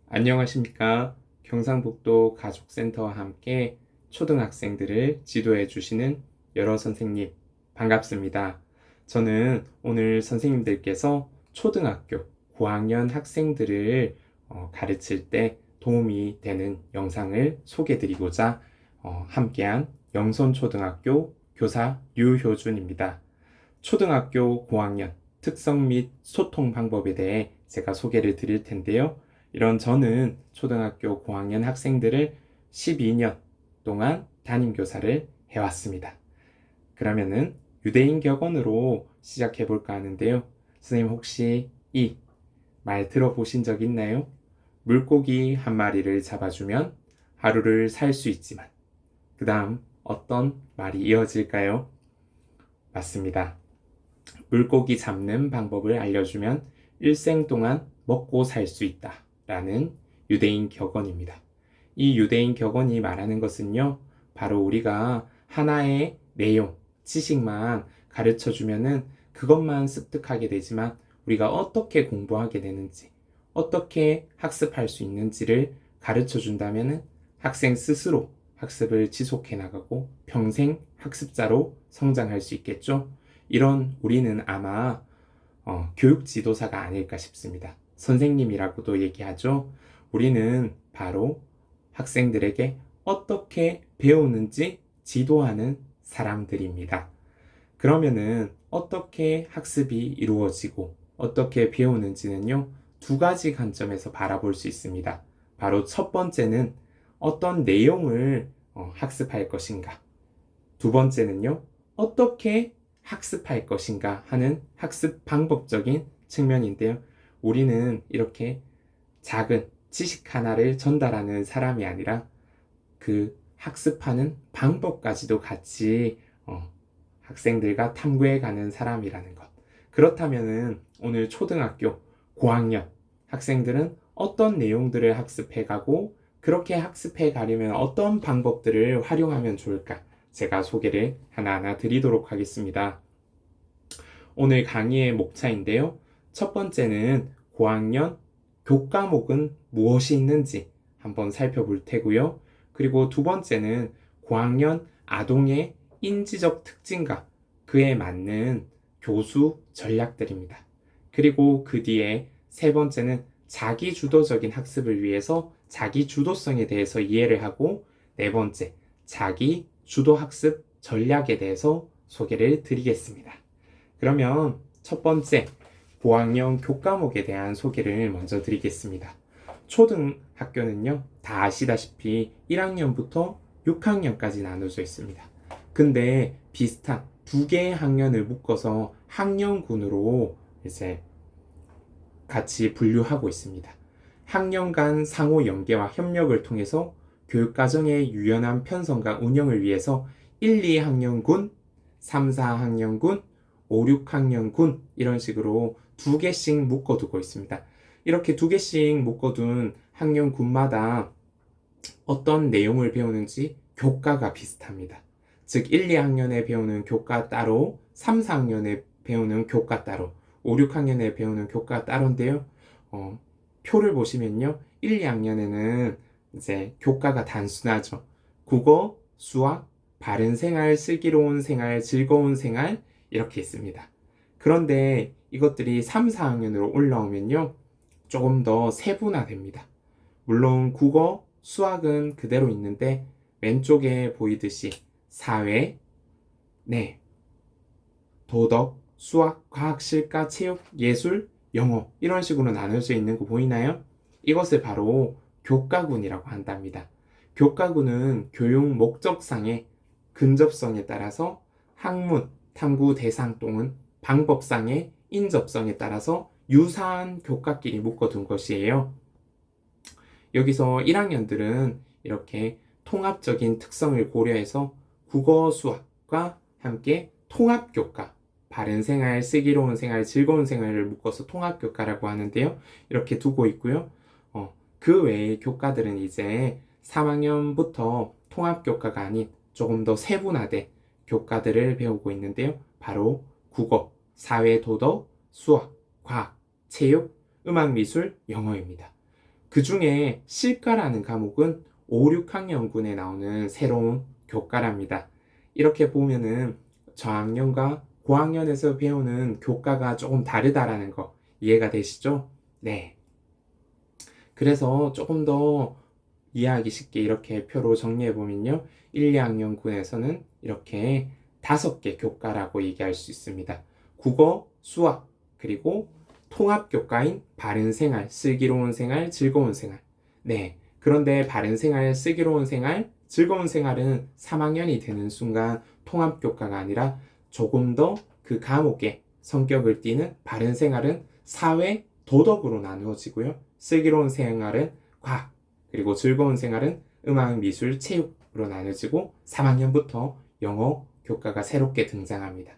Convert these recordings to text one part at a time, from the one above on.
안녕하십니까. 경상북도 가족센터와 함께 초등학생들을 지도해 주시는 여러 선생님, 반갑습니다. 저는 오늘 선생님들께서 초등학교 고학년 학생들을 가르칠 때 도움이 되는 영상을 소개해 드리고자 함께한 영선초등학교 교사 류효준입니다. 초등학교 고학년 특성 및 소통 방법에 대해 제가 소개를 드릴 텐데요. 이런 저는 초등학교 고학년 학생들을 12년 동안 담임교사를 해왔습니다. 그러면은 유대인 격언으로 시작해 볼까 하는데요. 선생님 혹시 이 말 들어보신 적 있나요? 물고기 한 마리를 잡아주면 하루를 살 수 있지만 그 다음 어떤 말이 이어질까요? 맞습니다. 물고기 잡는 방법을 알려주면 일생 동안 먹고 살 수 있다 라는 유대인 격언입니다. 이 유대인 격언이 말하는 것은요, 바로 우리가 하나의 내용, 지식만 가르쳐 주면은 그것만 습득하게 되지만 우리가 어떻게 공부하게 되는지, 어떻게 학습할 수 있는지를 가르쳐 준다면은 학생 스스로 학습을 지속해 나가고 평생 학습자로 성장할 수 있겠죠. 이런 우리는 아마 교육 지도사가 아닐까 싶습니다. 선생님이라고도 얘기하죠. 우리는 바로 학생들에게 어떻게 배우는지 지도하는 사람들입니다. 그러면은 어떻게 학습이 이루어지고 어떻게 배우는지는요, 두 가지 관점에서 바라볼 수 있습니다. 바로 첫 번째는 어떤 내용을 학습할 것인가. 두 번째는요, 어떻게 학습할 것인가 하는 학습 방법적인 측면인데요. 우리는 이렇게 작은 지식 하나를 전달하는 사람이 아니라 그 학습하는 방법까지도 같이 학생들과 탐구해 가는 사람이라는 것. 그렇다면은 오늘 초등학교 고학년 학생들은 어떤 내용들을 학습해 가고 그렇게 학습해 가려면 어떤 방법들을 활용하면 좋을까? 제가 소개를 하나하나 드리도록 하겠습니다. 오늘 강의의 목차인데요. 첫 번째는 고학년 교과목은 무엇이 있는지 한번 살펴볼 테고요. 그리고 두 번째는 고학년 아동의 인지적 특징과 그에 맞는 교수 전략들입니다. 그리고 그 뒤에 세 번째는 자기 주도적인 학습을 위해서 자기 주도성에 대해서 이해를 하고 네 번째, 자기 주도 학습 전략에 대해서 소개를 드리겠습니다. 그러면 첫 번째, 고학년 교과목에 대한 소개를 먼저 드리겠습니다. 초등학교는요, 다 아시다시피 1학년부터 6학년까지 나눠져 있습니다. 근데 비슷한 두 개의 학년을 묶어서 학년군으로 이제 같이 분류하고 있습니다. 학년 간 상호 연계와 협력을 통해서 교육과정의 유연한 편성과 운영을 위해서 1, 2학년군, 3, 4학년군, 5, 6학년군 이런 식으로 두 개씩 묶어두고 있습니다. 이렇게 두 개씩 묶어둔 학년군마다 어떤 내용을 배우는지 교과가 비슷합니다. 즉 1, 2학년에 배우는 교과 따로, 3, 4학년에 배우는 교과 따로, 5, 6학년에 배우는 교과 따로인데요. 표를 보시면요. 1, 2학년에는 이제 교과가 단순하죠. 국어, 수학, 바른 생활, 슬기로운 생활, 즐거운 생활 이렇게 있습니다. 그런데 이것들이 3, 4학년으로 올라오면요. 조금 더 세분화됩니다. 물론 국어, 수학은 그대로 있는데 왼쪽에 보이듯이 사회, 네, 도덕, 수학, 과학, 실가, 체육, 예술, 영어 이런 식으로 나눠져 있는 거 보이나요? 이것을 바로 교과군이라고 한답니다. 교과군은 교육 목적상의 근접성에 따라서 학문, 탐구 대상 또는 방법상의 인접성에 따라서 유사한 교과끼리 묶어둔 것이에요. 여기서 1학년들은 이렇게 통합적인 특성을 고려해서 국어, 수학과 함께 통합교과, 바른 생활, 슬기로운 생활, 즐거운 생활을 묶어서 통합교과라고 하는데요. 이렇게 두고 있고요. 그 외의 교과들은 이제 3학년부터 통합교과가 아닌 조금 더 세분화된 교과들을 배우고 있는데요. 바로 국어, 사회, 도덕, 수학, 과학, 체육, 음악, 미술, 영어입니다. 그 중에 실과라는 과목은 5, 6학년군에 나오는 새로운 교과랍니다. 이렇게 보면은 저학년과 고학년에서 배우는 교과가 조금 다르다라는 거 이해가 되시죠? 네. 그래서 조금 더 이해하기 쉽게 이렇게 표로 정리해 보면요. 1, 2학년군에서는 이렇게 5개 교과라고 얘기할 수 있습니다. 국어, 수학, 그리고 통합교과인 바른생활, 슬기로운 생활, 즐거운 생활. 네. 그런데 바른생활, 슬기로운 생활, 즐거운 생활은 3학년이 되는 순간 통합교과가 아니라 조금 더 그 과목의 성격을 띠는 바른생활은 사회, 도덕으로 나누어지고요. 슬기로운 생활은 과학, 그리고 즐거운 생활은 음악, 미술, 체육으로 나눠지고 3학년부터 영어 교과가 새롭게 등장합니다.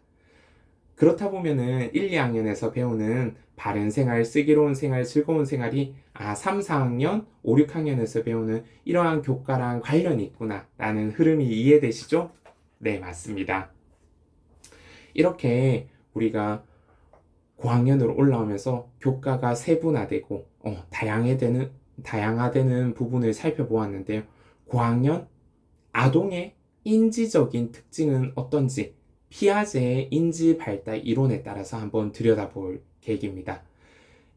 그렇다 보면은 1, 2학년에서 배우는 바른 생활, 슬기로운 생활, 즐거운 생활이 3, 4학년, 5, 6학년에서 배우는 이러한 교과랑 관련이 있구나 라는 흐름이 이해되시죠? 네, 맞습니다. 이렇게 우리가 고학년으로 올라오면서 교과가 세분화되고 다양화되는 부분을 살펴보았는데요. 고학년 아동의 인지적인 특징은 어떤지 피아제의 인지 발달 이론에 따라서 한번 들여다볼 계획입니다.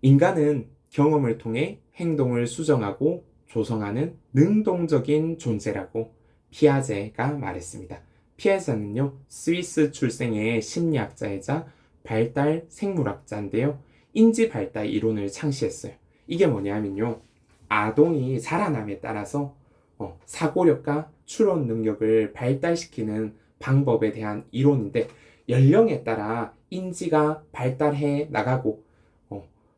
인간은 경험을 통해 행동을 수정하고 조성하는 능동적인 존재라고 피아제가 말했습니다. 피아제는요, 스위스 출생의 심리학자이자 발달 생물학자인데요. 인지 발달 이론을 창시했어요. 이게 뭐냐면요, 아동이 자라남에 따라서 사고력과 추론 능력을 발달시키는 방법에 대한 이론인데, 연령에 따라 인지가 발달해 나가고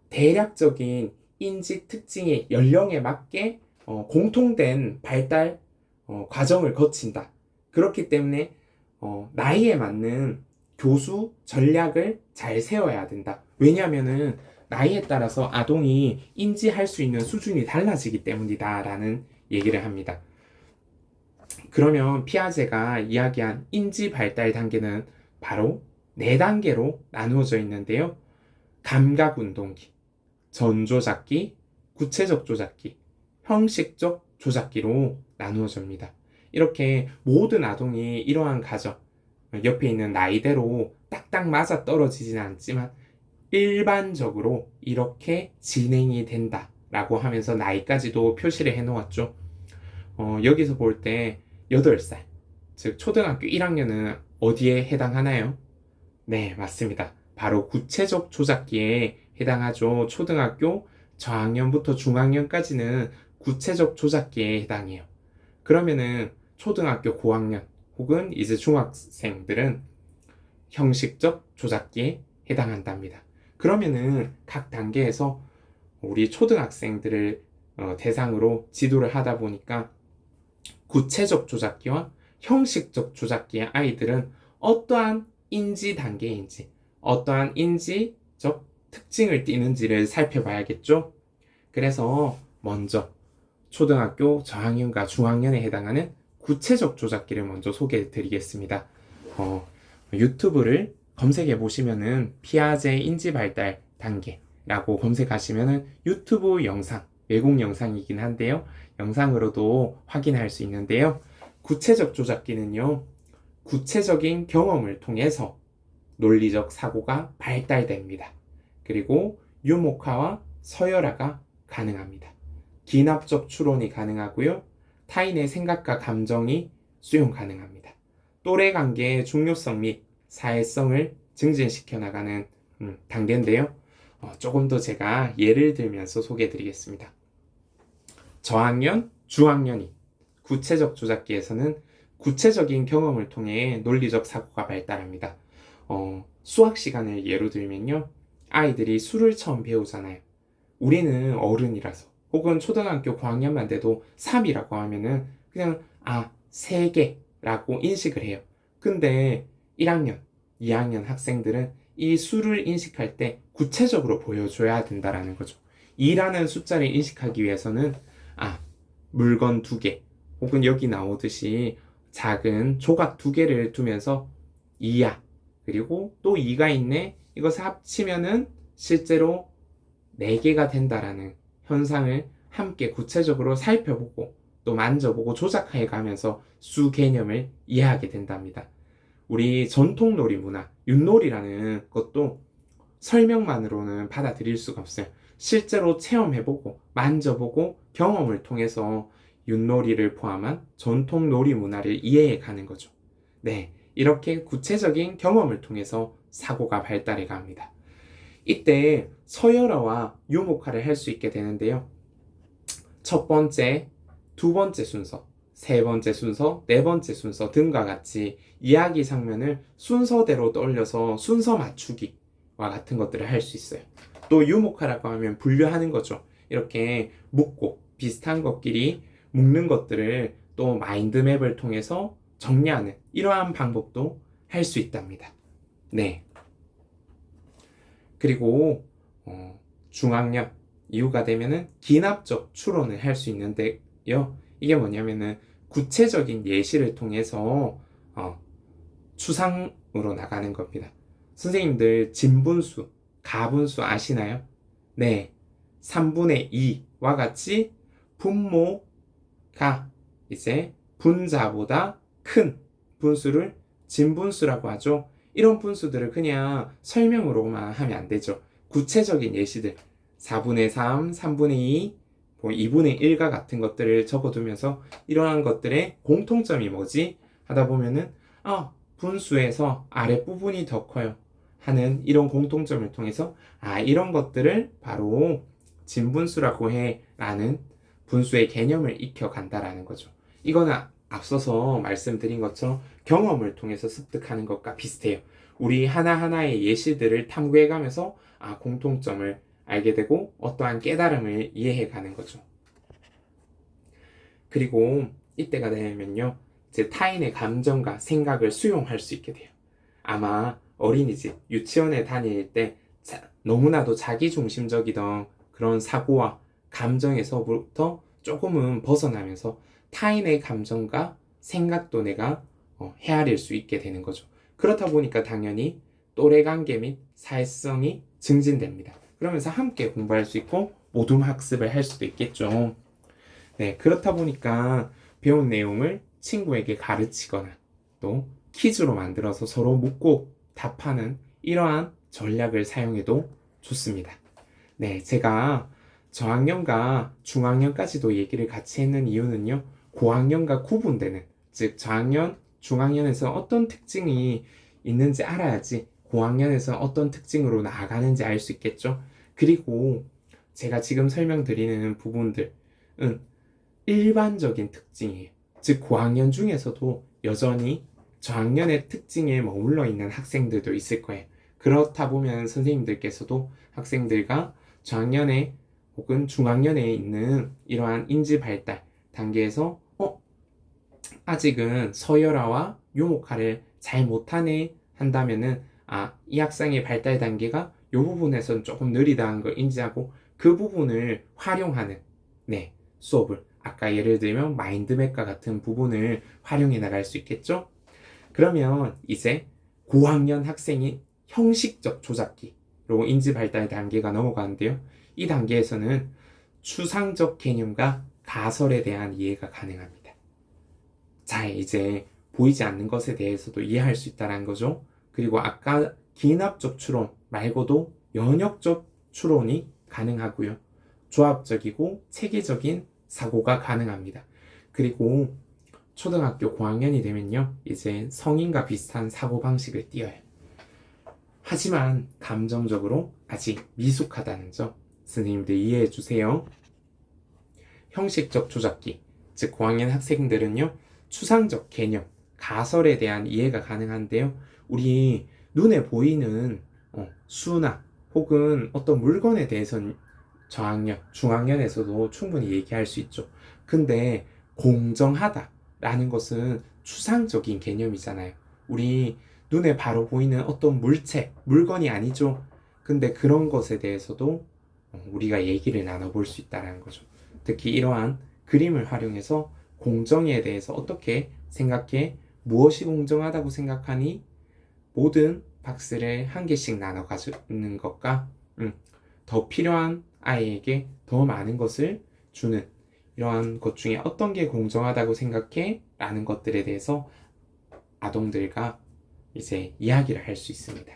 대략적인 인지 특징이 연령에 맞게 공통된 발달 과정을 거친다. 그렇기 때문에 나이에 맞는 교수 전략을 잘 세워야 된다. 왜냐하면은 나이에 따라서 아동이 인지할 수 있는 수준이 달라지기 때문이다 라는 얘기를 합니다. 그러면 피아제가 이야기한 인지 발달 단계는 바로 4단계로 나누어져 있는데요. 감각 운동기, 전조작기, 구체적 조작기, 형식적 조작기로 나누어집니다. 이렇게 모든 아동이 이러한 과정, 옆에 있는 나이대로 딱딱 맞아 떨어지진 않지만 일반적으로 이렇게 진행이 된다라고 하면서 나이까지도 표시를 해 놓았죠. 여기서 볼 때 8살, 즉 초등학교 1학년은 어디에 해당하나요? 네, 맞습니다. 바로 구체적 조작기에 해당하죠. 초등학교 저학년부터 중학년까지는 구체적 조작기에 해당해요. 그러면은 초등학교 고학년 혹은 이제 중학생들은 형식적 조작기에 해당한답니다. 그러면은 각 단계에서 우리 초등학생들을 대상으로 지도를 하다 보니까 구체적 조작기와 형식적 조작기의 아이들은 어떠한 인지 단계인지, 어떠한 인지적 특징을 띠는지를 살펴봐야겠죠? 그래서 먼저 초등학교 저학년과 중학년에 해당하는 구체적 조작기를 먼저 소개해 드리겠습니다. 유튜브를 검색해 보시면은 피아제 인지 발달 단계라고 검색하시면은 유튜브 영상, 외국 영상이긴 한데요. 영상으로도 확인할 수 있는데요. 구체적 조작기는요, 구체적인 경험을 통해서 논리적 사고가 발달됩니다. 그리고 유목화와 서열화가 가능합니다. 기납적 추론이 가능하고요. 타인의 생각과 감정이 수용 가능합니다. 또래 관계의 중요성 및 사회성을 증진시켜 나가는 단계인데요. 조금 더 제가 예를 들면서 소개해 드리겠습니다. 저학년, 중학년이 구체적 조작기에서는 구체적인 경험을 통해 논리적 사고가 발달합니다. 수학 시간을 예로 들면요. 아이들이 수를 처음 배우잖아요. 우리는 어른이라서 혹은 초등학교 고학년만 돼도 3이라고 하면은 그냥 3개라고 인식을 해요. 근데 1학년, 2학년 학생들은 이 수를 인식할 때 구체적으로 보여줘야 된다라는 거죠. 2라는 숫자를 인식하기 위해서는 물건 2개 혹은 여기 나오듯이 작은 조각 2개를 두면서 2야. 그리고 또 2가 있네. 이것을 합치면은 실제로 4개가 된다라는 현상을 함께 구체적으로 살펴보고 또 만져보고 조작해 가면서 수 개념을 이해하게 된답니다. 우리 전통놀이 문화, 윷놀이라는 것도 설명만으로는 받아들일 수가 없어요. 실제로 체험해보고 만져보고 경험을 통해서 윷놀이를 포함한 전통놀이 문화를 이해해 가는 거죠. 네, 이렇게 구체적인 경험을 통해서 사고가 발달해 갑니다. 이때 서열화와 유목화를 할 수 있게 되는데요. 첫 번째, 두 번째 순서, 세 번째 순서, 네 번째 순서 등과 같이 이야기 장면을 순서대로 떠올려서 순서 맞추기와 같은 것들을 할 수 있어요. 또 유목화라고 하면 분류하는 거죠. 이렇게 묶고 비슷한 것끼리 묶는 것들을 또 마인드맵을 통해서 정리하는 이러한 방법도 할 수 있답니다. 네. 그리고 중학년 이후가 되면은 기납적 추론을 할 수 있는데요. 이게 뭐냐면은 구체적인 예시를 통해서 추상으로 나가는 겁니다. 선생님들 진분수, 가분수 아시나요? 네. 3분의 2와 같이 분모가 이제 분자보다 큰 분수를 진분수라고 하죠. 이런 분수들을 그냥 설명으로만 하면 안 되죠. 구체적인 예시들 4분의 3, 3분의 2, 2분의 1과 같은 것들을 적어두면서 이러한 것들의 공통점이 뭐지? 하다 보면은 분수에서 아랫부분이 더 커요 하는 이런 공통점을 통해서 이런 것들을 바로 진분수라고 해 라는 분수의 개념을 익혀간다라는 거죠. 이거는 앞서서 말씀드린 것처럼 경험을 통해서 습득하는 것과 비슷해요. 우리 하나하나의 예시들을 탐구해가면서 공통점을 알게 되고 어떠한 깨달음을 이해해가는 거죠. 그리고 이때가 되면요, 이제 타인의 감정과 생각을 수용할 수 있게 돼요. 아마 어린이집, 유치원에 다닐 때 너무나도 자기중심적이던 그런 사고와 감정에서부터 조금은 벗어나면서 타인의 감정과 생각도 내가 헤아릴 수 있게 되는 거죠. 그렇다 보니까 당연히 또래 관계 및 사회성이 증진됩니다. 그러면서 함께 공부할 수 있고 모둠 학습을 할 수도 있겠죠. 네, 그렇다 보니까 배운 내용을 친구에게 가르치거나 또 퀴즈로 만들어서 서로 묻고 답하는 이러한 전략을 사용해도 좋습니다. 네, 제가 저학년과 중학년까지도 얘기를 같이 했는 이유는요, 고학년과 구분되는, 즉 저학년, 중학년에서 어떤 특징이 있는지 알아야지 고학년에서 어떤 특징으로 나아가는지 알 수 있겠죠. 그리고 제가 지금 설명드리는 부분들은 일반적인 특징이에요. 즉 고학년 중에서도 여전히 저학년의 특징에 머물러 있는 학생들도 있을 거예요. 그렇다 보면 선생님들께서도 학생들과 저학년에 혹은 중학년에 있는 이러한 인지 발달 단계에서 아직은 서열화와 유목화를 잘 못하네 한다면은 이 학생의 발달 단계가 이 부분에서는 조금 느리다는 걸 인지하고 그 부분을 활용하는 수업을 아까 예를 들면 마인드맵과 같은 부분을 활용해 나갈 수 있겠죠? 그러면 이제 고학년 학생이 형식적 조작기로 인지 발달 단계가 넘어가는데요. 이 단계에서는 추상적 개념과 가설에 대한 이해가 가능합니다. 자, 이제 보이지 않는 것에 대해서도 이해할 수 있다는 거죠. 그리고 아까 기납적 추론 말고도 연역적 추론이 가능하고요. 조합적이고 체계적인 사고가 가능합니다. 그리고 초등학교 고학년이 되면요, 이제 성인과 비슷한 사고방식을 띄어요. 하지만 감정적으로 아직 미숙하다는 점 선생님들 이해해 주세요. 형식적 조작기, 즉 고학년 학생들은요, 추상적 개념, 가설에 대한 이해가 가능한데요. 우리 눈에 보이는 수나 혹은 어떤 물건에 대해서는 저학년, 중학년에서도 충분히 얘기할 수 있죠. 근데 공정하다라는 것은 추상적인 개념이잖아요. 우리 눈에 바로 보이는 어떤 물체, 물건이 아니죠. 근데 그런 것에 대해서도 우리가 얘기를 나눠볼 수 있다는 거죠. 특히 이러한 그림을 활용해서 공정에 대해서 어떻게 생각해? 무엇이 공정하다고 생각하니? 모든 박스를 한 개씩 나눠 가지는 것과 더 필요한 아이에게 더 많은 것을 주는 이러한 것 중에 어떤 게 공정하다고 생각해? 라는 것들에 대해서 아동들과 이제 이야기를 할 수 있습니다.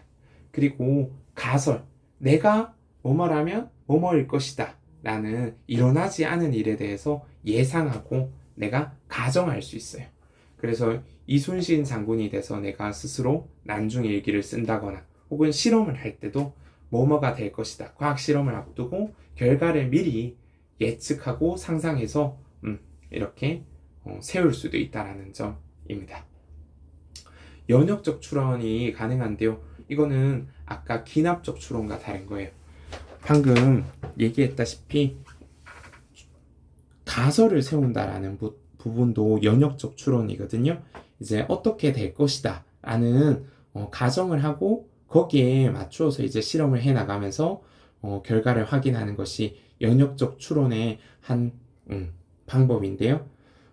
그리고 가설, 내가 뭐뭐라면 뭐뭐일 것이다 라는 일어나지 않은 일에 대해서 예상하고 내가 가정할 수 있어요. 그래서 이순신 장군이 돼서 내가 스스로 난중일기를 쓴다거나 혹은 실험을 할 때도 뭐뭐가 될 것이다. 과학 실험을 앞두고 결과를 미리 예측하고 상상해서 이렇게 세울 수도 있다라는 점입니다. 연역적 추론이 가능한데요. 이거는 아까 기납적 추론과 다른 거예요. 방금 얘기했다시피 가설을 세운다라는 부분도 연역적 추론이거든요. 이제 어떻게 될 것이다 라는 가정을 하고 거기에 맞추어서 이제 실험을 해 나가면서 결과를 확인하는 것이 연역적 추론의 한 방법인데요.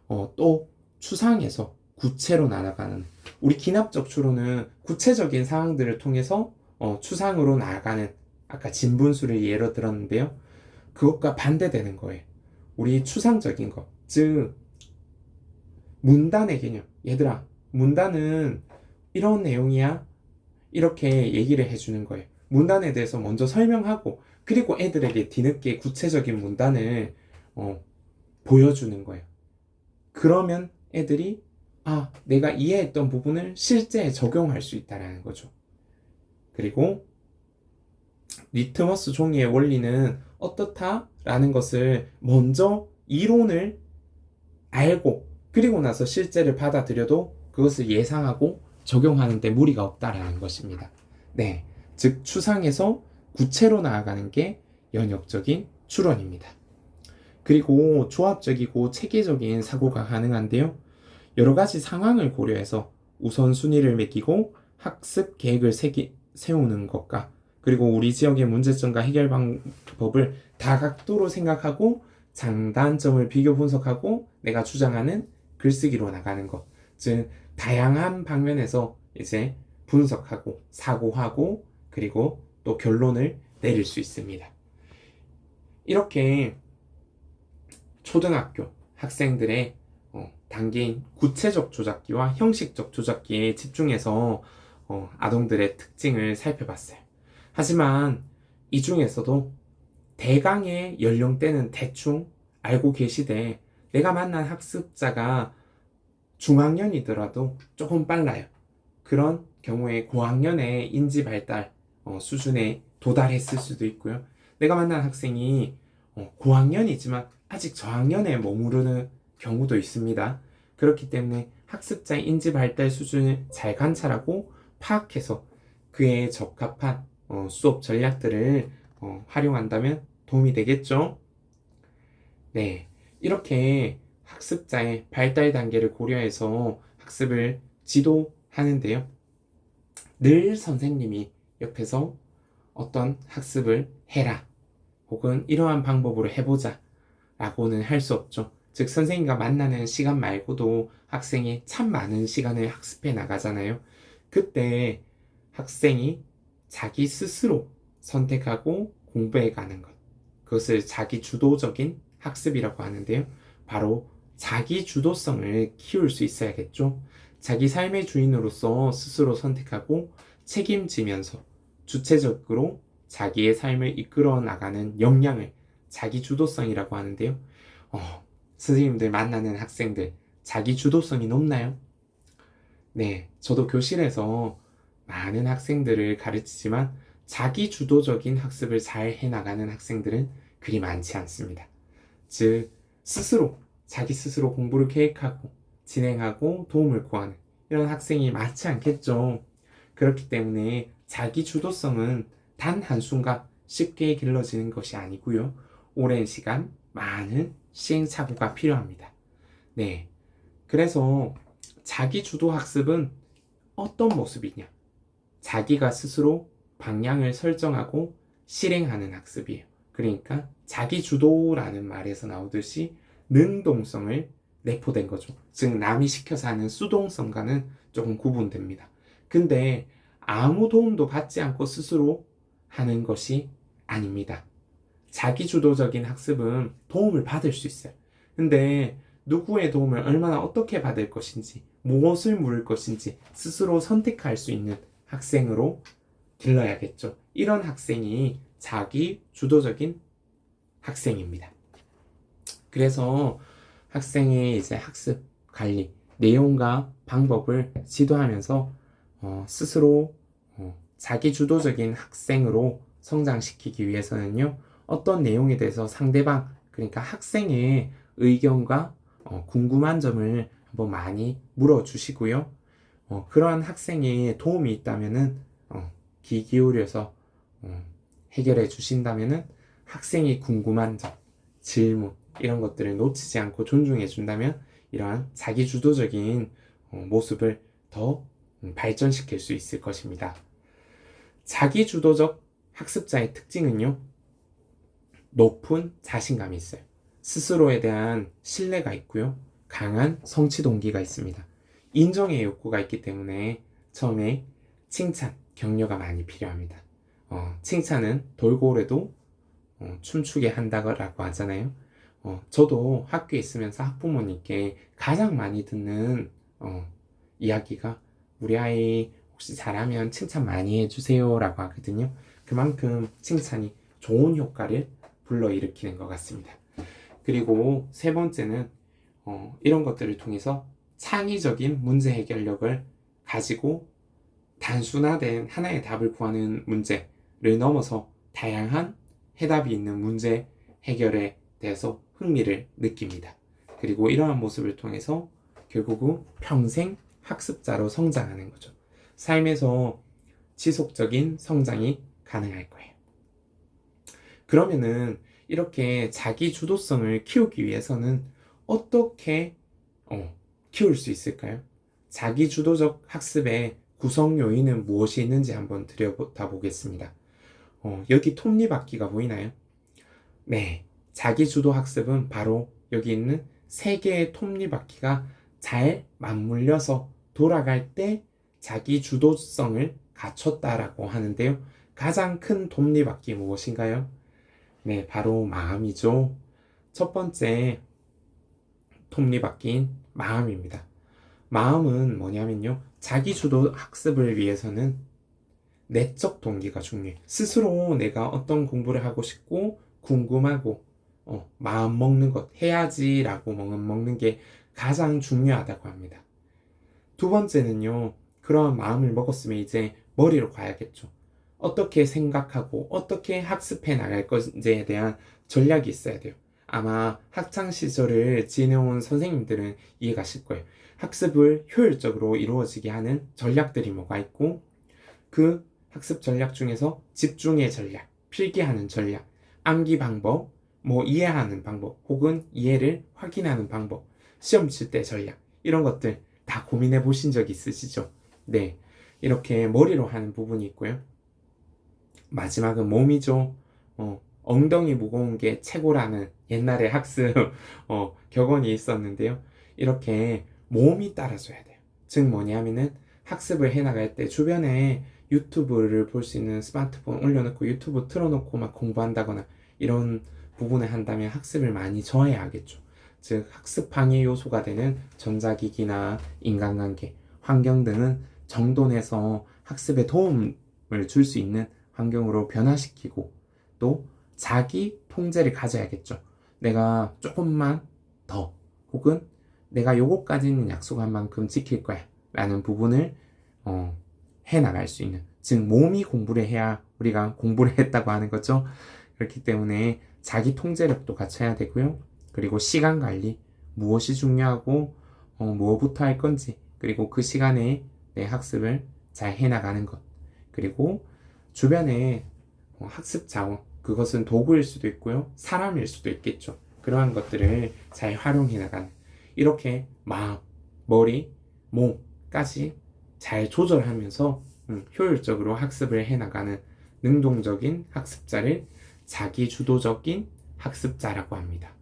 또 추상에서 구체로 나아가는, 우리 기납적 추론은 구체적인 상황들을 통해서 추상으로 나아가는, 아까 진분수를 예로 들었는데요. 그것과 반대되는 거예요. 우리 추상적인 것, 즉 문단의 개념. 얘들아, 문단은 이런 내용이야, 이렇게 얘기를 해주는 거예요. 문단에 대해서 먼저 설명하고 그리고 애들에게 뒤늦게 구체적인 문단을 보여주는 거예요. 그러면 애들이 내가 이해했던 부분을 실제에 적용할 수 있다는 거죠. 그리고 리트머스 종이의 원리는 어떻다라는 것을 먼저 이론을 알고 그리고 나서 실제를 받아들여도 그것을 예상하고 적용하는 데 무리가 없다라는 것입니다. 네, 즉 추상에서 구체로 나아가는 게 연역적인 추론입니다. 그리고 조합적이고 체계적인 사고가 가능한데요. 여러 가지 상황을 고려해서 우선순위를 매기고 학습 계획을 세우는 것과 그리고 우리 지역의 문제점과 해결 방법을 다각도로 생각하고 장단점을 비교 분석하고 내가 주장하는 글쓰기로 나가는 것. 즉 다양한 방면에서 이제 분석하고 사고하고 그리고 또 결론을 내릴 수 있습니다. 이렇게 초등학교 학생들의 단계인 구체적 조작기와 형식적 조작기에 집중해서 아동들의 특징을 살펴봤어요. 하지만 이 중에서도 대강의 연령대는 대충 알고 계시되 내가 만난 학습자가 중학년이더라도 조금 빨라요. 그런 경우에 고학년의 인지 발달 수준에 도달했을 수도 있고요. 내가 만난 학생이 고학년이지만 아직 저학년에 머무르는 경우도 있습니다. 그렇기 때문에 학습자의 인지 발달 수준을 잘 관찰하고 파악해서 그에 적합한 수업 전략들을 활용한다면 도움이 되겠죠? 네, 이렇게 학습자의 발달 단계를 고려해서 학습을 지도하는데요. 늘 선생님이 옆에서 어떤 학습을 해라 혹은 이러한 방법으로 해보자 라고는 할 수 없죠. 즉 선생님과 만나는 시간 말고도 학생이 참 많은 시간을 학습해 나가잖아요. 그때 학생이 자기 스스로 선택하고 공부해 가는 것, 그것을 자기 주도적인 학습이라고 하는데요. 바로 자기 주도성을 키울 수 있어야겠죠. 자기 삶의 주인으로서 스스로 선택하고 책임지면서 주체적으로 자기의 삶을 이끌어 나가는 역량을 자기 주도성이라고 하는데요. 선생님들 만나는 학생들 자기 주도성이 높나요? 네, 저도 교실에서 많은 학생들을 가르치지만 자기 주도적인 학습을 잘 해나가는 학생들은 그리 많지 않습니다. 즉 자기 스스로 공부를 계획하고 진행하고 도움을 구하는 이런 학생이 많지 않겠죠. 그렇기 때문에 자기 주도성은 단 한순간 쉽게 길러지는 것이 아니고요. 오랜 시간 많은 시행착오가 필요합니다. 네, 그래서 자기 주도 학습은 어떤 모습이냐? 자기가 스스로 방향을 설정하고 실행하는 학습이에요. 그러니까 자기 주도라는 말에서 나오듯이 능동성을 내포된 거죠. 즉 남이 시켜서 하는 수동성과는 조금 구분됩니다. 근데 아무 도움도 받지 않고 스스로 하는 것이 아닙니다. 자기주도적인 학습은 도움을 받을 수 있어요. 근데 누구의 도움을 얼마나 어떻게 받을 것인지, 무엇을 물을 것인지 스스로 선택할 수 있는 학생으로 길러야겠죠. 이런 학생이 자기주도적인 학생입니다. 그래서 학생의 이제 학습 관리, 내용과 방법을 지도하면서 스스로 자기주도적인 학생으로 성장시키기 위해서는요, 어떤 내용에 대해서 상대방, 그러니까 학생의 의견과 궁금한 점을 한번 많이 물어주시고요. 그러한 학생의 도움이 있다면은 귀 기울여서 해결해 주신다면은 학생이 궁금한 점, 질문 이런 것들을 놓치지 않고 존중해 준다면 이러한 자기주도적인 모습을 더 발전시킬 수 있을 것입니다. 자기주도적 학습자의 특징은요, 높은 자신감이 있어요. 스스로에 대한 신뢰가 있고요, 강한 성취 동기가 있습니다. 인정의 욕구가 있기 때문에 처음에 칭찬, 격려가 많이 필요합니다. 칭찬은 돌고 오래도 춤추게 한다고 하잖아요. 저도 학교에 있으면서 학부모님께 가장 많이 듣는 이야기가 우리 아이 혹시 잘하면 칭찬 많이 해주세요 라고 하거든요. 그만큼 칭찬이 좋은 효과를 불러일으키는 것 같습니다. 그리고 세 번째는 이런 것들을 통해서 창의적인 문제 해결력을 가지고 단순화된 하나의 답을 구하는 문제를 넘어서 다양한 해답이 있는 문제 해결에 대해서 흥미를 느낍니다. 그리고 이러한 모습을 통해서 결국은 평생 학습자로 성장하는 거죠. 삶에서 지속적인 성장이 가능할 거예요. 그러면은 이렇게 자기 주도성을 키우기 위해서는 어떻게 키울 수 있을까요? 자기 주도적 학습의 구성 요인은 무엇이 있는지 한번 들여다 보겠습니다. 여기 톱니바퀴가 보이나요? 네, 자기 주도 학습은 바로 여기 있는 세 개의 톱니바퀴가 잘 맞물려서 돌아갈 때 자기 주도성을 갖췄다라고 하는데요. 가장 큰 톱니바퀴 무엇인가요? 네, 바로 마음이죠. 첫 번째 톱니바퀴인 마음입니다. 마음은 뭐냐면요, 자기주도 학습을 위해서는 내적 동기가 중요해요. 스스로 내가 어떤 공부를 하고 싶고 궁금하고 마음 먹는 것 해야지 라고 먹는 게 가장 중요하다고 합니다. 두 번째는요, 그런 마음을 먹었으면 이제 머리로 가야겠죠. 어떻게 생각하고 어떻게 학습해 나갈 건지에 대한 전략이 있어야 돼요. 아마 학창 시절을 지내온 선생님들은 이해가실 거예요. 학습을 효율적으로 이루어지게 하는 전략들이 뭐가 있고, 그 학습 전략 중에서 집중의 전략, 필기하는 전략, 암기 방법, 이해하는 방법, 혹은 이해를 확인하는 방법, 시험 칠 때 전략, 이런 것들 다 고민해 보신 적 있으시죠? 네, 이렇게 머리로 하는 부분이 있고요. 마지막은 몸이죠. 엉덩이 무거운 게 최고라는 옛날에 학습 격언이 있었는데요. 이렇게 몸이 따라줘야 돼요. 즉 뭐냐면은 학습을 해나갈 때 주변에 유튜브를 볼 수 있는 스마트폰 올려놓고 유튜브 틀어놓고 막 공부한다거나 이런 부분을 한다면 학습을 많이 저해하겠죠. 즉 학습 방해 요소가 되는 전자기기나 인간관계, 환경 등은 정돈해서 학습에 도움을 줄 수 있는 환경으로 변화시키고, 또 자기 통제를 가져야겠죠. 내가 조금만 더, 혹은 내가 요거까지는 약속한 만큼 지킬 거야 라는 부분을 해나갈 수 있는, 즉 몸이 공부를 해야 우리가 공부를 했다고 하는 거죠. 그렇기 때문에 자기 통제력도 갖춰야 되고요. 그리고 시간 관리, 무엇이 중요하고 무엇부터 할 건지, 그리고 그 시간에 내 학습을 잘 해나가는 것, 그리고 주변에 학습 자원, 그것은 도구일 수도 있고요, 사람일 수도 있겠죠. 그러한 것들을 잘 활용해 나가는, 이렇게 마음, 머리, 몸까지 잘 조절하면서 효율적으로 학습을 해나가는 능동적인 학습자를 자기주도적인 학습자라고 합니다.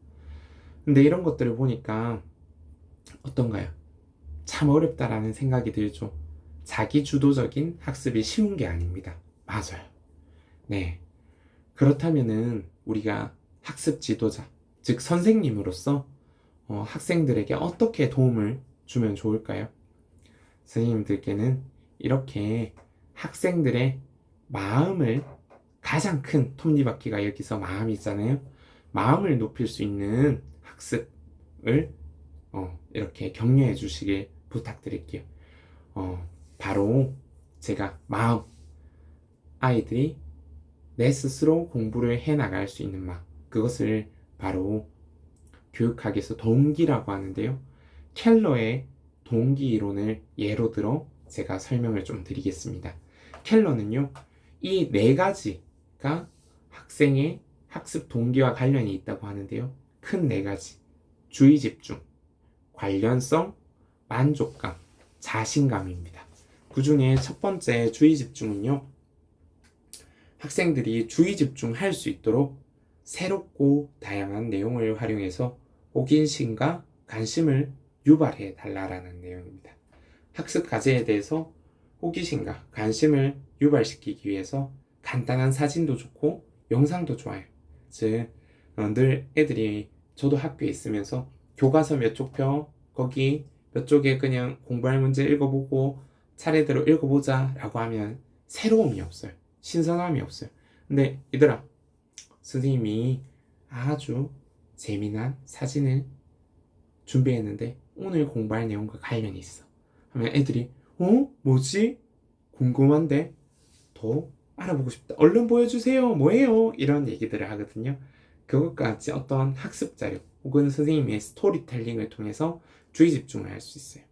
근데 이런 것들을 보니까 어떤가요? 참 어렵다라는 생각이 들죠. 자기주도적인 학습이 쉬운 게 아닙니다. 맞아요. 네. 그렇다면은 우리가 학습 지도자, 즉 선생님으로서 학생들에게 어떻게 도움을 주면 좋을까요? 선생님들께는 이렇게 학생들의 마음을, 가장 큰 톱니바퀴가 여기서 마음이잖아요. 마음을 높일 수 있는 학습을 이렇게 격려해 주시길 부탁드릴게요. 바로 제가 마음, 아이들이 내 스스로 공부를 해 나갈 수 있는 마음, 그것을 바로 교육학에서 동기라고 하는데요. 켈러의 동기 이론을 예로 들어 제가 설명을 좀 드리겠습니다. 켈러는요, 이 네 가지가 학생의 학습 동기와 관련이 있다고 하는데요. 큰 네 가지. 주의 집중, 관련성, 만족감, 자신감입니다. 그 중에 첫 번째 주의 집중은요, 학생들이 주의 집중할 수 있도록 새롭고 다양한 내용을 활용해서 호기심과 관심을 유발해 달라라는 내용입니다. 학습 과제에 대해서 호기심과 관심을 유발시키기 위해서 간단한 사진도 좋고 영상도 좋아요. 즉, 늘 애들이, 저도 학교에 있으면서 교과서 몇 쪽 펴, 거기 몇 쪽에 그냥 공부할 문제 읽어보고 차례대로 읽어보자 라고 하면 새로움이 없어요. 신선함이 없어요. 근데 얘들아, 선생님이 아주 재미난 사진을 준비했는데 오늘 공부할 내용과 관련이 있어 하면 애들이 뭐지? 궁금한데 더 알아보고 싶다. 얼른 보여주세요. 뭐예요? 이런 얘기들을 하거든요. 그것과 같이 어떤 학습 자료 혹은 선생님의 스토리텔링을 통해서 주의 집중을 할 수 있어요.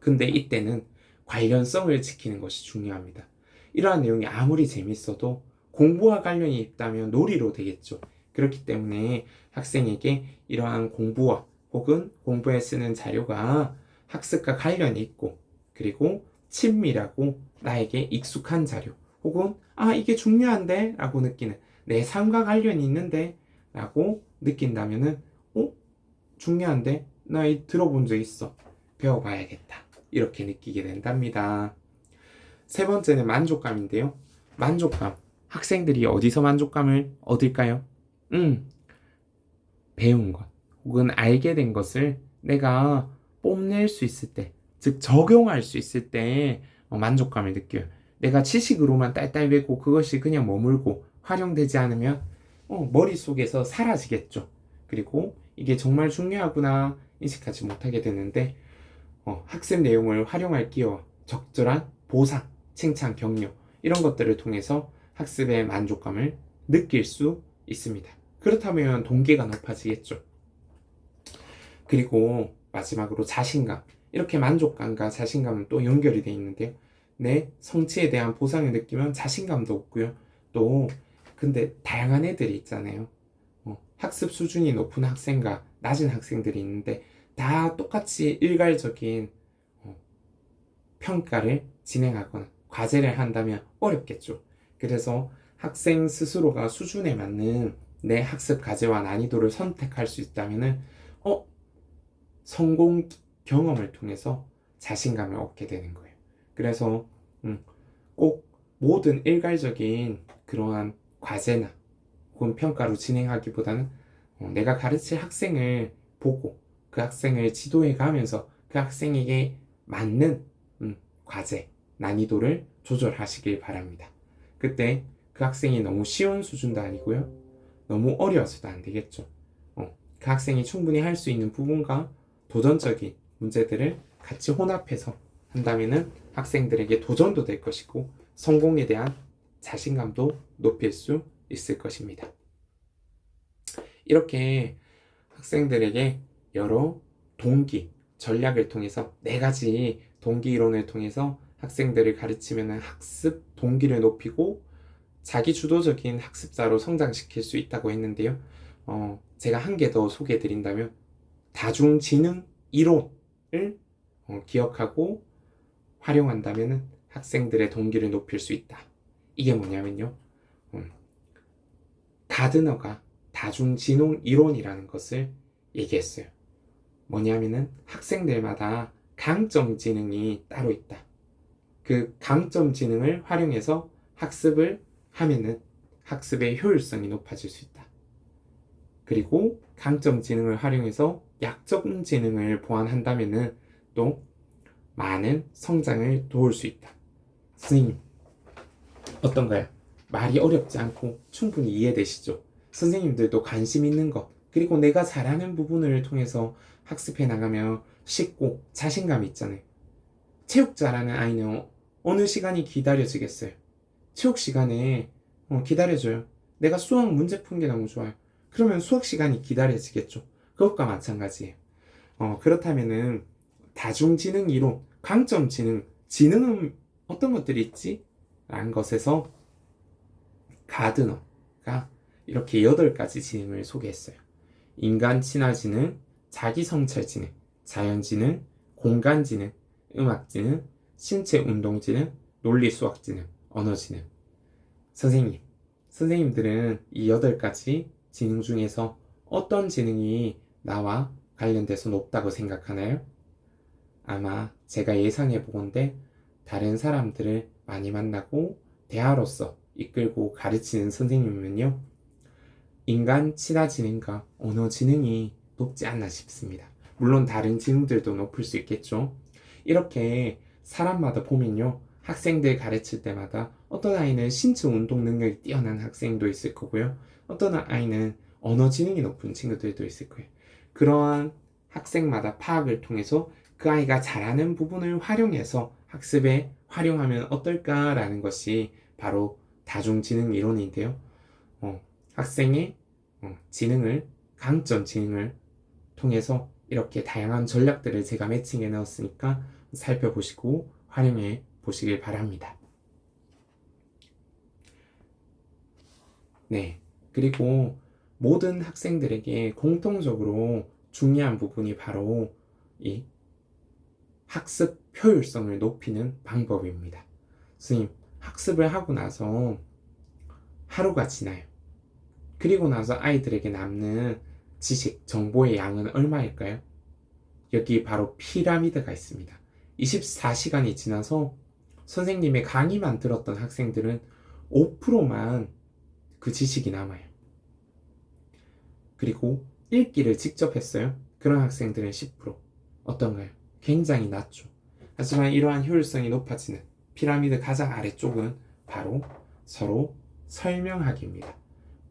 근데 이때는 관련성을 지키는 것이 중요합니다. 이러한 내용이 아무리 재밌어도 공부와 관련이 있다면 놀이로 되겠죠. 그렇기 때문에 학생에게 이러한 공부와 혹은 공부에 쓰는 자료가 학습과 관련이 있고, 그리고 친밀하고 나에게 익숙한 자료, 혹은 이게 중요한데 라고 느끼는, 내 삶과 관련이 있는데 라고 느낀다면은 중요한데 나 이 들어본 적 있어, 배워봐야겠다, 이렇게 느끼게 된답니다. 세 번째는 만족감인데요. 만족감, 학생들이 어디서 만족감을 얻을까요? 배운 것 혹은 알게 된 것을 내가 뽐낼 수 있을 때, 즉 적용할 수 있을 때 만족감을 느껴요. 내가 지식으로만 딸딸 외고 그것이 그냥 머물고 활용되지 않으면 머릿속에서 사라지겠죠. 그리고 이게 정말 중요하구나 인식하지 못하게 되는데, 학습 내용을 활용할 기회와 적절한 보상, 칭찬, 격려, 이런 것들을 통해서 학습의 만족감을 느낄 수 있습니다. 그렇다면 동기가 높아지겠죠. 그리고 마지막으로 자신감. 이렇게 만족감과 자신감은 또 연결이 되어 있는데요. 내 성취에 대한 보상을 느끼면 자신감도 없고요. 또 근데 다양한 애들이 있잖아요. 학습 수준이 높은 학생과 낮은 학생들이 있는데 다 똑같이 일괄적인 평가를 진행하거나 과제를 한다면 어렵겠죠. 그래서 학생 스스로가 수준에 맞는 내 학습 과제와 난이도를 선택할 수 있다면 성공 경험을 통해서 자신감을 얻게 되는 거예요. 그래서 꼭 모든 일괄적인 그러한 과제나 혹은 평가로 진행하기보다는 내가 가르칠 학생을 보고 그 학생을 지도해 가면서 그 학생에게 맞는 과제, 난이도를 조절하시길 바랍니다. 그때 그 학생이 너무 쉬운 수준도 아니고요, 너무 어려워서도 안 되겠죠. 그 학생이 충분히 할 수 있는 부분과 도전적인 문제들을 같이 혼합해서 한다면은 학생들에게 도전도 될 것이고 성공에 대한 자신감도 높일 수 있을 것입니다. 이렇게 학생들에게 여러 동기, 전략을 통해서 네 가지 동기 이론을 통해서 학생들을 가르치면 학습 동기를 높이고 자기 주도적인 학습자로 성장시킬 수 있다고 했는데요. 제가 한 개 더 소개해 드린다면 다중지능 이론을 기억하고 활용한다면 학생들의 동기를 높일 수 있다. 이게 뭐냐면요, 가드너가 다중지능 이론이라는 것을 얘기했어요. 뭐냐면은 학생들마다 강점 지능이 따로 있다. 그 강점 지능을 활용해서 학습을 하면은 학습의 효율성이 높아질 수 있다. 그리고 강점 지능을 활용해서 약점 지능을 보완한다면은 또 많은 성장을 도울 수 있다. 선생님, 어떤가요? 말이 어렵지 않고 충분히 이해되시죠? 선생님들도 관심 있는 것, 그리고 내가 잘하는 부분을 통해서 학습해 나가면 쉽고 자신감이 있잖아요. 체육 잘하는 아이는 어느 시간이 기다려지겠어요? 체육 시간에 기다려줘요. 내가 수학 문제 푼 게 너무 좋아요. 그러면 수학 시간이 기다려지겠죠. 그것과 마찬가지예요. 그렇다면은 다중지능 이론, 강점지능, 지능은 어떤 것들이 있지? 라는 것에서 가드너가 이렇게 8가지 지능을 소개했어요. 인간 친화지능, 자기성찰지능, 자연지능, 공간지능, 음악지능, 신체운동지능, 논리수학지능, 언어지능. 선생님들은 이 8가지 지능 중에서 어떤 지능이 나와 관련돼서 높다고 생각하나요? 아마 제가 예상해 보건대 다른 사람들을 많이 만나고 대화로서 이끌고 가르치는 선생님은요, 인간 친화 지능과 언어 지능이 높지 않나 싶습니다. 물론 다른 지능들도 높을 수 있겠죠. 이렇게 사람마다 보면요, 학생들 가르칠 때마다 어떤 아이는 신체 운동 능력이 뛰어난 학생도 있을 거고요, 어떤 아이는 언어 지능이 높은 친구들도 있을 거예요. 그러한 학생마다 파악을 통해서 그 아이가 잘하는 부분을 활용해서 학습에 활용하면 어떨까라는 것이 바로 다중지능 이론인데요. 학생의 지능을, 강점 지능을 통해서 이렇게 다양한 전략들을 제가 매칭해 넣었으니까 살펴보시고 활용해 보시길 바랍니다. 네. 그리고 모든 학생들에게 공통적으로 중요한 부분이 바로 이 학습 효율성을 높이는 방법입니다. 선생님, 학습을 하고 나서 하루가 지나요. 그리고 나서 아이들에게 남는 지식, 정보의 양은 얼마일까요? 여기 바로 피라미드가 있습니다. 24시간이 지나서 선생님의 강의만 들었던 학생들은 5%만 그 지식이 남아요. 그리고 읽기를 직접 했어요. 그런 학생들은 10%. 어떤가요? 굉장히 낮죠. 하지만 이러한 효율성이 높아지는 피라미드 가장 아래쪽은 바로 서로 설명하기입니다.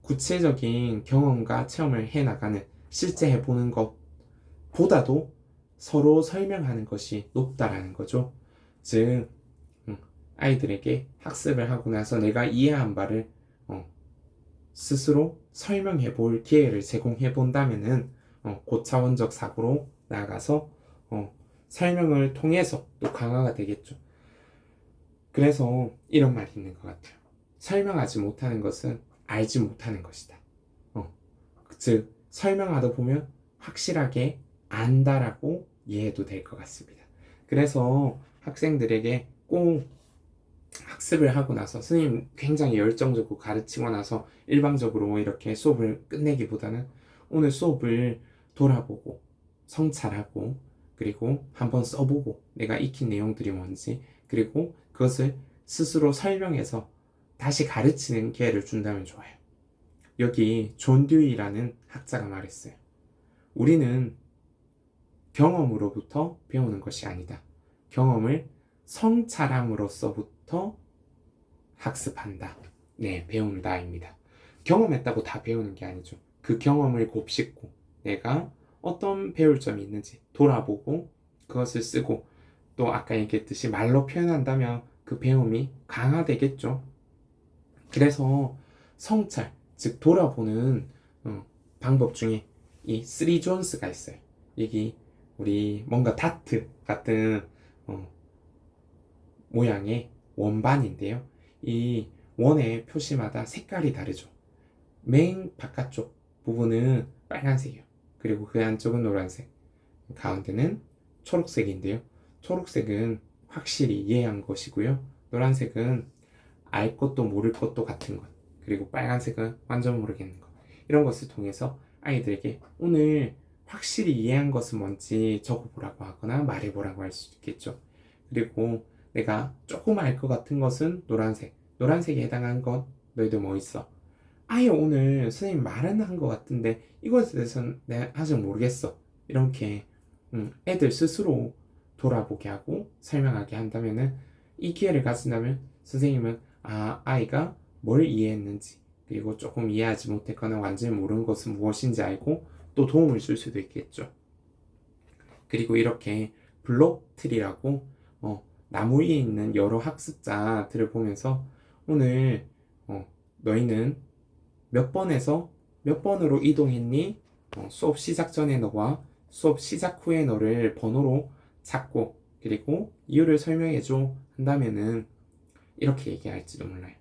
구체적인 경험과 체험을 해나가는, 실제 해보는 것보다도 서로 설명하는 것이 높다라는 거죠. 즉, 아이들에게 학습을 하고 나서 내가 이해한 바를 스스로 설명해 볼 기회를 제공해 본다면은 고차원적 사고로 나아가서 설명을 통해서 또 강화가 되겠죠. 그래서 이런 말이 있는 것 같아요. 설명하지 못하는 것은 알지 못하는 것이다. 즉, 설명하다 보면 확실하게 안다라고 이해해도 될 것 같습니다. 그래서 학생들에게 꼭 학습을 하고 나서 선생님 굉장히 열정적으로 가르치고 나서 일방적으로 이렇게 수업을 끝내기보다는 오늘 수업을 돌아보고 성찰하고 그리고 한번 써보고 내가 익힌 내용들이 뭔지 그리고 그것을 스스로 설명해서 다시 가르치는 기회를 준다면 좋아요. 여기 존 듀이라는 학자가 말했어요. 우리는 경험으로부터 배우는 것이 아니다. 경험을 성찰함으로써부터 학습한다. 네, 배운다입니다. 경험했다고 다 배우는 게 아니죠. 그 경험을 곱씹고 내가 어떤 배울 점이 있는지 돌아보고 그것을 쓰고 또 아까 얘기했듯이 말로 표현한다면 그 배움이 강화되겠죠. 그래서 성찰, 즉 돌아보는 방법 중에 이 3존스가 있어요. 여기 우리 뭔가 다트 같은 모양의 원반인데요. 이 원의 표시마다 색깔이 다르죠. 맨 바깥쪽 부분은 빨간색이요. 그리고 그 안쪽은 노란색, 가운데는 초록색인데요. 초록색은 확실히 이해한 것이고요. 노란색은 알 것도 모를 것도 같은 것, 그리고 빨간색은 완전 모르겠는 것. 이런 것을 통해서 아이들에게 오늘 확실히 이해한 것은 뭔지 적어보라고 하거나 말해보라고 할 수 있겠죠. 그리고 내가 조금 알 것 같은 것은 노란색, 노란색에 해당한 것 너희들 뭐 있어? 아예 오늘 선생님 말은 한 것 같은데 이것에 대해서는 내가 아직 모르겠어. 이렇게 애들 스스로 돌아보게 하고 설명하게 한다면은 이 기회를 가진다면 선생님은 아이가 뭘 이해했는지 그리고 조금 이해하지 못했거나 완전히 모르는 것은 무엇인지 알고 또 도움을 줄 수도 있겠죠. 그리고 이렇게 블록 트리라고 나무 위에 있는 여러 학습자들을 보면서 오늘 너희는 몇 번에서 몇 번으로 이동했니? 수업 시작 전에 너와 수업 시작 후에 너를 번호로 찾고 그리고 이유를 설명해줘 한다면은 이렇게 얘기할지도 몰라요.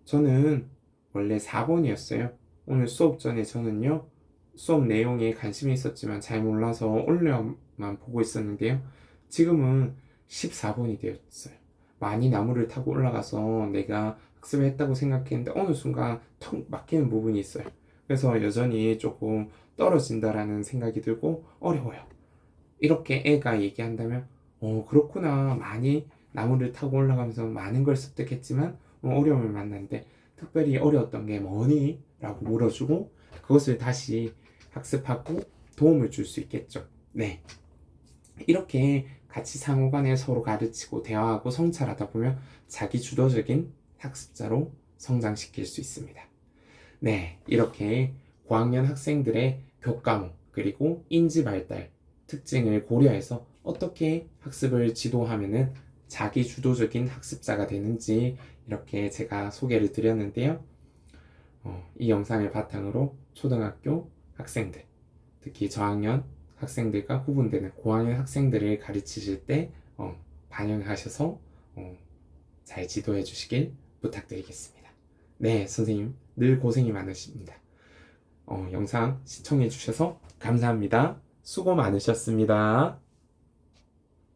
저는 원래 4번이었어요. 오늘 수업 전에 저는요, 수업 내용에 관심이 있었지만 잘 몰라서 올려만 보고 있었는데요. 지금은 14번이 되었어요. 많이 나무를 타고 올라가서 내가 학습을 했다고 생각했는데 어느 순간 턱 막히는 부분이 있어요. 그래서 여전히 조금 떨어진다라는 생각이 들고 어려워요. 이렇게 애가 얘기한다면 그렇구나. 많이 나무를 타고 올라가면서 많은 걸 습득했지만 어려움을 만났는데 특별히 어려웠던 게 뭐니? 라고 물어주고 그것을 다시 학습하고 도움을 줄 수 있겠죠. 네. 이렇게 같이 상호간에 서로 가르치고 대화하고 성찰하다 보면 자기 주도적인 학습자로 성장시킬 수 있습니다. 네, 이렇게 고학년 학생들의 교과목 그리고 인지 발달 특징을 고려해서 어떻게 학습을 지도하면은 자기 주도적인 학습자가 되는지 이렇게 제가 소개를 드렸는데요. 이 영상을 바탕으로 초등학교 학생들, 특히 저학년 학생들과 구분되는 고학년 학생들을 가르치실 때 반영하셔서 잘 지도해 주시길 부탁드리겠습니다. 네, 선생님 늘 고생이 많으십니다. 영상 시청해 주셔서 감사합니다. 수고 많으셨습니다.